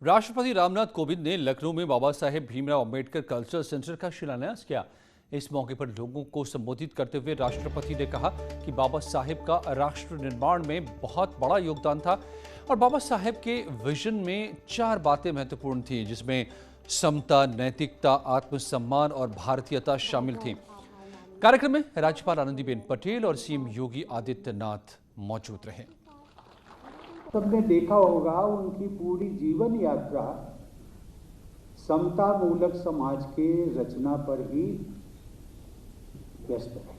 राष्ट्रपति रामनाथ कोविंद ने लखनऊ में बाबा साहेब भीमराव अंबेडकर कल्चरल सेंटर का शिलान्यास किया। इस मौके पर लोगों को संबोधित करते हुए राष्ट्रपति ने कहा कि बाबा साहेब का राष्ट्र निर्माण में बहुत बड़ा योगदान था और बाबा साहेब के विजन में 4 बातें महत्वपूर्ण थीं, जिसमें समता, नैतिकता, आत्मसम्मान और भारतीयता शामिल थी। कार्यक्रम में राज्यपाल आनंदीबेन पटेल और सीएम योगी आदित्यनाथ मौजूद रहे। सबने देखा होगा उनकी पूरी जीवन यात्रा समता मूलक समाज के रचना पर ही व्यस्त है।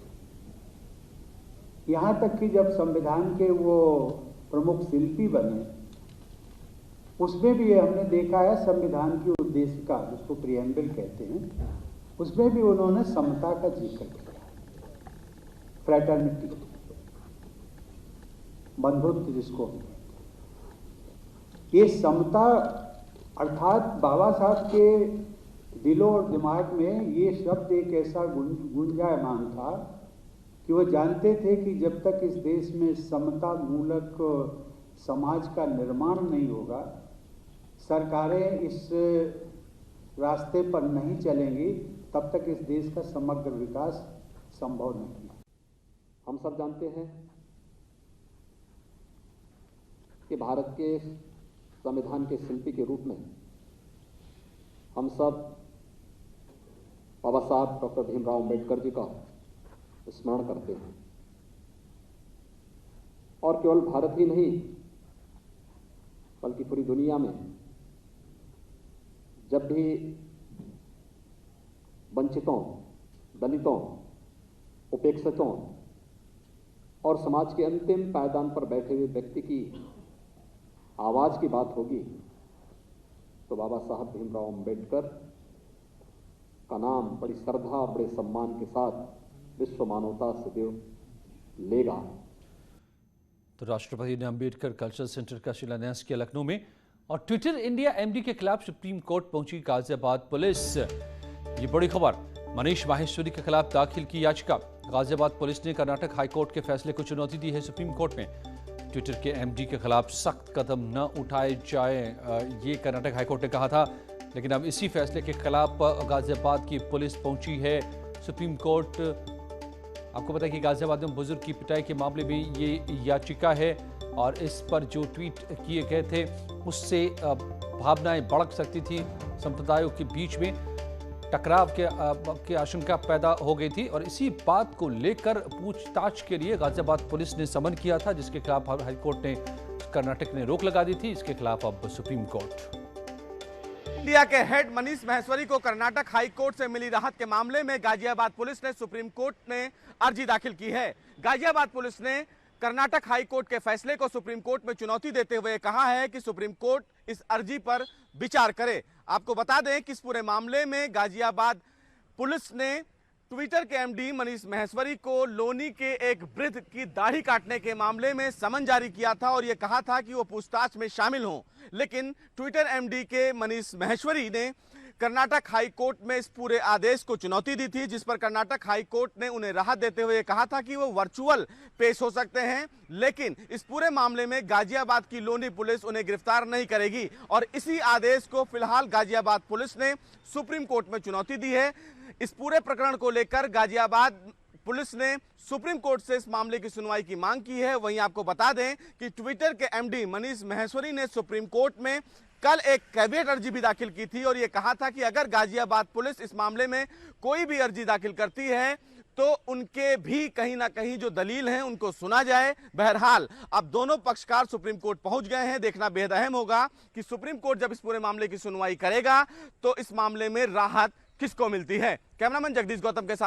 यहाँ तक कि जब संविधान के वो प्रमुख शिल्पी बने, उसमें भी हमने देखा है संविधान की उद्देशिका, जिसको प्रिएम्बल कहते हैं, उसमें भी उन्होंने समता का जिक्र किया, फ्रेटर्निटी, बंधुत्व जिसको ये समता अर्थात बाबा साहब के दिलों और दिमाग में ये शब्द एक ऐसा गुंजायमान था कि वो जानते थे कि जब तक इस देश में समता मूलक समाज का निर्माण नहीं होगा, सरकारें इस रास्ते पर नहीं चलेंगी, तब तक इस देश का समग्र विकास संभव नहीं है। हम सब जानते हैं कि भारत के संविधान के शिल्पी के रूप में हम सब बाबा साहब डॉक्टर भीमराव अंबेडकर जी का स्मरण करते हैं और केवल भारत ही नहीं बल्कि पूरी दुनिया में जब भी वंचितों, दलितों, उपेक्षितों और समाज के अंतिम पायदान पर बैठे हुए व्यक्ति की आवाज की बात होगी तो बाबा साहब भीमराव अंबेडकर का नाम बड़ी श्रद्धा, बड़े सम्मान के साथ विश्व मानवता सदैव लेगा। तो राष्ट्रपति ने अंबेडकर कल्चरल सेंटर का शिलान्यास किया लखनऊ में। और ट्विटर इंडिया एमडी के खिलाफ सुप्रीम कोर्ट पहुंची गाजियाबाद पुलिस। ये बड़ी खबर, मनीष माहेश्वरी के खिलाफ दाखिल की याचिका। गाजियाबाद पुलिस ने कर्नाटक हाईकोर्ट के फैसले को चुनौती दी है सुप्रीम कोर्ट में। ट्विटर के एमडी के खिलाफ सख्त कदम न उठाए जाए, ये कर्नाटक हाईकोर्ट ने कहा था, लेकिन अब इसी फैसले के खिलाफ गाजियाबाद की पुलिस पहुंची है सुप्रीम कोर्ट। आपको पता है कि गाजियाबाद में बुजुर्ग की पिटाई के मामले में ये याचिका है और इस पर जो ट्वीट किए गए थे उससे भावनाएं भड़क सकती थी, संप्रदायों के बीच में टकराव की आशंका पैदा हो गई थी और इसी बात को लेकर पूछताछ के लिए गाजियाबाद पुलिस ने समन किया था, जिसके खिलाफ हाईकोर्ट ने, कर्नाटक ने रोक लगा दी थी। इसके खिलाफ अब सुप्रीम कोर्ट। इंडिया के हेड मनीष माहेश्वरी को कर्नाटक हाई कोर्ट से मिली राहत के मामले में गाजियाबाद पुलिस ने सुप्रीम कोर्ट में अर्जी दाखिल की है। गाजियाबाद पुलिस ने कर्नाटक हाई कोर्ट के फैसले को सुप्रीम कोर्ट में चुनौती देते हुए कहा है कि सुप्रीम कोर्ट इस अर्जी पर विचार करे। आपको बता दें कि इस पूरे मामले में गाजियाबाद पुलिस ने ट्विटर के एमडी मनीष माहेश्वरी को लोनी के एक वृद्ध की दाढ़ी काटने के मामले में समन जारी किया था और यह कहा था कि वो पूछताछ में शामिल हों, लेकिन ट्विटर एमडी के मनीष माहेश्वरी ने कर्नाटक हाई कोर्ट में इस पूरे आदेश को चुनौती दी थी, जिस पर कर्नाटक हाई कोर्ट ने उन्हें राहत देते हुए कहा था कि वो वर्चुअल पेश हो सकते हैं, लेकिन इस पूरे मामले में गाजियाबाद की लोनी पुलिस उन्हें गिरफ्तार नहीं करेगी और इसी आदेश को फिलहाल गाजियाबाद पुलिस ने सुप्रीम कोर्ट में चुनौती दी है। इस पूरे प्रकरण को लेकर गाजियाबाद पुलिस ने सुप्रीम कोर्ट से इस मामले की सुनवाई की मांग की है। वहीं आपको बता दें कि ट्विटर के एमडी मनीष माहेश्वरी ने सुप्रीम कोर्ट में कल एक कैविएट अर्जी भी दाखिल की थी और यह कहा था कि अगर गाजियाबाद पुलिस इस मामले में कोई भी अर्जी दाखिल करती है तो उनके भी कहीं ना कहीं जो दलील हैं उनको सुना जाए। बहरहाल अब दोनों पक्षकार सुप्रीम कोर्ट पहुंच गए हैं। देखना बेहद अहम होगा कि सुप्रीम कोर्ट जब इस पूरे मामले की सुनवाई करेगा तो इस मामले में राहत किसको मिलती है। कैमरामैन जगदीश गौतम के साथ